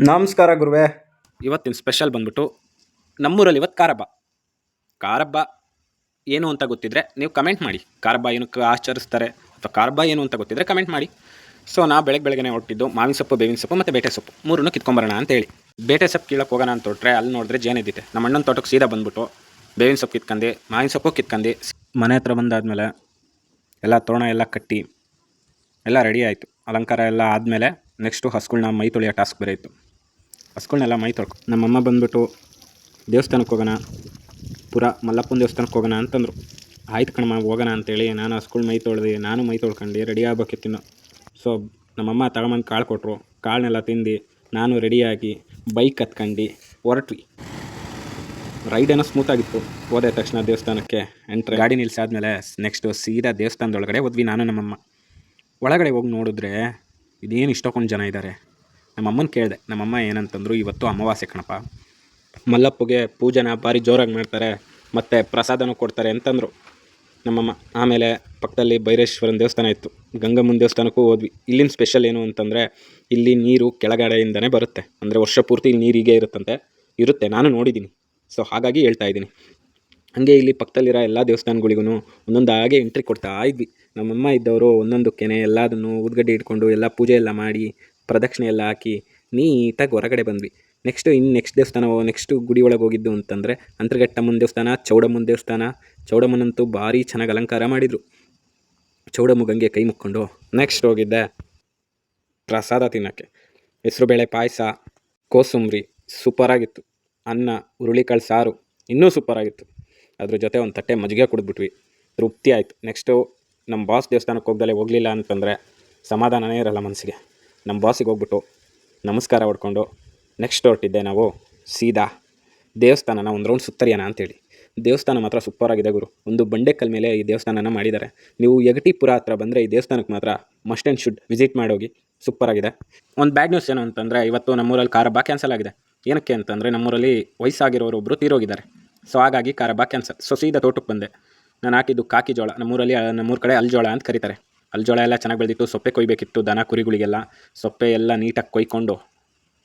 ನಮಸ್ಕಾರ ಗುರುವೆ. ಇವತ್ತಿನ ಸ್ಪೆಷಲ್ ಬಂದ್ಬಿಟ್ಟು ನಮ್ಮೂರಲ್ಲಿ ಇವತ್ತು ಕಾರಬ್ಬ ಏನು ಅಂತ ಗೊತ್ತಿದ್ರೆ ನೀವು ಕಮೆಂಟ್ ಮಾಡಿ. ಕಾರಬ್ಬ ಏನಕ್ಕೆ ಆಚರಿಸ್ತಾರೆ ಅಥವಾ ಕಾರಬ್ಬ ಏನು ಅಂತ ಗೊತ್ತಿದ್ರೆ ಕಮೆಂಟ್ ಮಾಡಿ. ಸೊ ನಾ ಬೆಳಗ್ಗೆ ಹೊರಟಿದ್ದು ಮಾವಿನ ಸೊಪ್ಪು, ಬೇವಿನ ಸೊಪ್ಪು ಮತ್ತು ಬೇಟೆ ಸೊಪ್ಪು ಮೂರನ್ನು ಕಿತ್ಕೊಂಬರೋಣ ಅಂತೇಳಿ. ಬೇಟೆ ಸೊಪ್ಪು ಕೀಳಕ್ಕೆ ಹೋಗೋಣ ಅಂತ ಹೊರಟ್ರೆ ಅಲ್ಲಿ ನೋಡಿದ್ರೆ ಜೇನಿದ್ದಿತ್ತೆ. ನಮ್ಮ ಅಣ್ಣನ ತೋಟಕ್ಕೆ ಸೀದಾ ಬಂದ್ಬಿಟ್ಟು ಬೇವಿನ ಸೊಪ್ಪು ಕಿತ್ಕಂಡು ಮಾವಿನ ಸೊಪ್ಪು ಕಿತ್ಕಂಡು ಮನೆ ಹತ್ರ ಬಂದಾದಮೇಲೆ ಎಲ್ಲ ತೋರಣ ಎಲ್ಲ ಕಟ್ಟಿ ಎಲ್ಲ ರೆಡಿ ಆಯಿತು. ಅಲಂಕಾರ ಎಲ್ಲ ಆದಮೇಲೆ ನೆಕ್ಸ್ಟು ಹಸುಗಳ್ನ ಮೈ ತೊಳೆಯೋ ಟಾಸ್ಕ್ ಬೇರೆ ಇತ್ತು. ಹಸುಗಳ್ನೆಲ್ಲ ಮೈ ತೊಳ್ಕೊ ನಮ್ಮಮ್ಮ ಬಂದ್ಬಿಟ್ಟು ದೇವಸ್ಥಾನಕ್ಕೆ ಹೋಗೋಣ, ಪುರ ಮಲ್ಲಪ್ಪನ ದೇವಸ್ಥಾನಕ್ಕೆ ಹೋಗೋಣ ಅಂತಂದರು. ಆಯ್ತು ಕಣಮ್ಮ ಹೋಗೋಣ ಅಂತೇಳಿ ನಾನು ಹಸುಗಳು ಮೈ ತೊಳೆದು ನಾನು ಮೈ ತೊಳ್ಕೊಂಡು ರೆಡಿ ಆಗ್ಬೇಕಿತ್ತು. ಸೊ ನಮ್ಮಮ್ಮ ತಗೊಂಬಂದು ಕಾಳು ಕೊಟ್ಟರು. ಕಾಳನ್ನೆಲ್ಲ ತಿಂದು ನಾನು ರೆಡಿಯಾಗಿ ಬೈಕ್ ಹತ್ಕೊಂಡು ಹೊರಟ್ವಿ. ರೈಡ್ ಏನೋ ಸ್ಮೂತಾಗಿತ್ತು. ಹೋದ ತಕ್ಷಣ ದೇವಸ್ಥಾನಕ್ಕೆ ಎಂಟ್ರಿ ಗಾಡಿ ನಿಲ್ಲಿಸಾದ್ಮೇಲೆ ನೆಕ್ಸ್ಟು ಸೀದಾ ದೇವಸ್ಥಾನದೊಳಗಡೆ ಹೋದ್ವಿ ನಾನು ನಮ್ಮಮ್ಮ. ಒಳಗಡೆ ಹೋಗಿ ನೋಡಿದ್ರೆ ಇದೇನು ಇಷ್ಟೊಂದು ಜನ ಇದ್ದಾರೆ. ನಮ್ಮಮ್ಮನ ಕೇಳಿದೆ. ನಮ್ಮಮ್ಮ ಏನಂತಂದರು, ಇವತ್ತು ಅಮಾವಾಸ್ಯೆ ಕಣಪ್ಪ, ಮಲ್ಲಪ್ಪಗೆ ಪೂಜೆನ ಭಾರಿ ಜೋರಾಗಿ ಮಾಡ್ತಾರೆ ಮತ್ತು ಪ್ರಸಾದನೂ ಕೊಡ್ತಾರೆ ಅಂತಂದರು ನಮ್ಮಮ್ಮ. ಆಮೇಲೆ ಪಕ್ಕದಲ್ಲಿ ಭೈರೇಶ್ವರನ ದೇವಸ್ಥಾನ ಇತ್ತು. ಗಂಗಮ್ಮನ ದೇವಸ್ಥಾನಕ್ಕೂ ಹೋದ್ವಿ. ಇಲ್ಲಿನ ಸ್ಪೆಷಲ್ ಏನು ಅಂತಂದರೆ ಇಲ್ಲಿ ನೀರು ಕೆಳಗಡೆಯಿಂದನೇ ಬರುತ್ತೆ. ಅಂದರೆ ವರ್ಷ ಪೂರ್ತಿ ನೀರು ಹೀಗೆ ಇರುತ್ತೆ. ನಾನು ನೋಡಿದ್ದೀನಿ. ಸೊ ಹಾಗಾಗಿ ಹೇಳ್ತಾ ಇದ್ದೀನಿ. ಹಾಗೆ ಇಲ್ಲಿ ಪಕ್ಕದಲ್ಲಿರೋ ಎಲ್ಲ ದೇವಸ್ಥಾನಗಳಿಗೂ ಒಂದೊಂದಾಗೆ ಎಂಟ್ರಿ ಕೊಡ್ತಾ ಇದ್ವಿ. ನಮ್ಮಮ್ಮ ಇದ್ದವರು ಒಂದೊಂದಕ್ಕೇ ಎಲ್ಲದನ್ನು ಊದ್ಗಡ್ಡೆ ಇಟ್ಕೊಂಡು ಎಲ್ಲ ಪೂಜೆ ಎಲ್ಲ ಮಾಡಿ ಪ್ರದಕ್ಷಿಣೆ ಎಲ್ಲ ಹಾಕಿ ನೀಟಾಗಿ ಹೊರಗಡೆ ಬಂದ್ವಿ. ನೆಕ್ಸ್ಟ್ ದೇವಸ್ಥಾನ ನೆಕ್ಸ್ಟು ಗುಡಿ ಒಳಗೆ ಹೋಗಿದ್ದು ಅಂತಂದರೆ ಅಂತರ್ಘಟ್ಟಮ್ಮನ ದೇವಸ್ಥಾನ, ಚೌಡಮ್ಮನ ದೇವಸ್ಥಾನ. ಚೌಡಮ್ಮನಂತೂ ಭಾರಿ ಚೆನ್ನಾಗಿ ಅಲಂಕಾರ ಮಾಡಿದರು. ಚೌಡಮ್ಮಗಂಗೆ ಕೈ ಮುಕ್ಕೊಂಡು ನೆಕ್ಸ್ಟ್ ಹೋಗಿದ್ದೆ ಪ್ರಸಾದ ತಿನ್ನೋಕ್ಕೆ. ಹೆಸರುಬೇಳೆ ಪಾಯಸ, ಕೋಸಂಬರಿ ಸೂಪರಾಗಿತ್ತು. ಅನ್ನ, ಹುರುಳಿಕಾಳು ಸಾರು ಇನ್ನೂ ಸೂಪರಾಗಿತ್ತು. ಅದ್ರ ಜೊತೆ ಒಂದು ತಟ್ಟೆ ಮಜ್ಜಿಗೆ ಕುಡಿದ್ಬಿಟ್ವಿ. ತೃಪ್ತಿ ಆಯಿತು. ನೆಕ್ಸ್ಟು ನಮ್ಮ ಬಾಸ್ ದೇವಸ್ಥಾನಕ್ಕೆ ಹೋಗಲಿಲ್ಲ ಅಂತಂದರೆ ಸಮಾಧಾನವೇ ಇರಲ್ಲ ಮನಸ್ಸಿಗೆ. ನಮ್ಮ ಬಾಸಿಗೆ ಹೋಗ್ಬಿಟ್ಟು ನಮಸ್ಕಾರ ಹೊಡ್ಕೊಂಡು ನೆಕ್ಸ್ಟ್ ಹೊರಟಿದ್ದೆ ನಾವು ಸೀದಾ ದೇವಸ್ಥಾನನ ಒಂದು ರೌಂಡ್ ಸುತ್ತರಿಯೋಣ ಅಂತೇಳಿ. ದೇವಸ್ಥಾನ ಮಾತ್ರ ಸೂಪರಾಗಿದೆ ಗುರು. ಒಂದು ಬಂಡೆಕಲ್ ಮೇಲೆ ಈ ದೇವಸ್ಥಾನನ ಮಾಡಿದ್ದಾರೆ. ನೀವು ಯಗಟಿಪುರ ಹತ್ರ ಬಂದರೆ ಈ ದೇವಸ್ಥಾನಕ್ಕೆ ಮಾತ್ರ ಮಸ್ಟ್ ಆ್ಯಂಡ್ ಶುಡ್ ವಿಸಿಟ್ ಮಾಡೋಗಿ. ಸೂಪರಾಗಿದೆ. ಒಂದು ಬ್ಯಾಡ್ ನ್ಯೂಸ್ ಏನು ಅಂತಂದರೆ ಇವತ್ತು ನಮ್ಮೂರಲ್ಲಿ ಕಾರಬ್ಬ ಕ್ಯಾನ್ಸಲ್ ಆಗಿದೆ. ಏನಕ್ಕೆ ಅಂತಂದರೆ ನಮ್ಮೂರಲ್ಲಿ ವಯಸ್ಸಾಗಿರೋರು ಒಬ್ಬರು ತೀರೋಗಿದ್ದಾರೆ. ಸೊ ಹಾಗಾಗಿ ಕಾರಬ್ಬ ಕ್ಯಾನ್ಸಲ್. ಸೊ ಸೀದಾ ತೋಟಕ್ಕೆ ಬಂದೆ. ನಾನು ಹಾಕಿದ್ದು ಕಾಕಿ ಜೋಳ. ನಮ್ಮೂರ ಕಡೆ ಅಲ್ಜೋಳ ಅಂತ ಕರೀತಾರೆ. ಅಲ್ಜೋಳ ಎಲ್ಲ ಚೆನ್ನಾಗಿ ಬೆಳೆದಿತ್ತು. ಸೊಪ್ಪೆ ಕೊಯ್ಬೇಕಿತ್ತು ದನ ಕುರಿಗಳಿಗೆಲ್ಲ. ಸೊಪ್ಪೆ ಎಲ್ಲ ನೀಟಾಗಿ ಕೊಯ್ಕೊಂಡು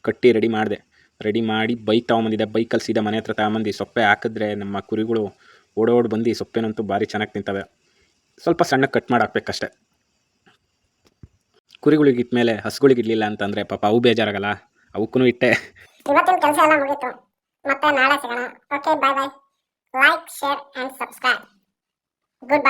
ಕಟ್ಟಿ ರೆಡಿ ಮಾಡಿ ಬೈಕ್ ತೊಗೊಂಬಂದಿದ್ದೆ. ಬೈಕಲ್ಲಿ ಸೀದಾ ಮನೆ ಹತ್ರ ತಗೊಂಬಂದು ಸೊಪ್ಪೆ ಹಾಕಿದ್ರೆ ನಮ್ಮ ಕುರಿಗಳು ಓಡೋಡಿ ಬಂದು ಸೊಪ್ಪೆನಂತೂ ಭಾರಿ ಚೆನ್ನಾಗಿ ತಿಂತವೆ. ಸ್ವಲ್ಪ ಸಣ್ಣಗೆ ಕಟ್ ಮಾಡಿ ಹಾಕ್ಬೇಕಷ್ಟೆ. ಕುರಿಗಳಿಗೆ ಇಟ್ಮೇಲೆ ಹಸುಗಳಿಗೆ ಇಡಲಿಲ್ಲ ಅಂತಂದರೆ ಪಾಪ ಅವು ಬೇಜಾರಾಗಲ್ಲ. ಅವಕ್ಕೂ ಇಟ್ಟೆ. ಇವತ್ತಿನ ಕೆಲಸ ಎಲ್ಲ ಮುಗೀತು. ಮತ್ತೆ ನಾಳೆ ಸಿಗೋಣ. Okay, bye. Like, share and subscribe. Good by.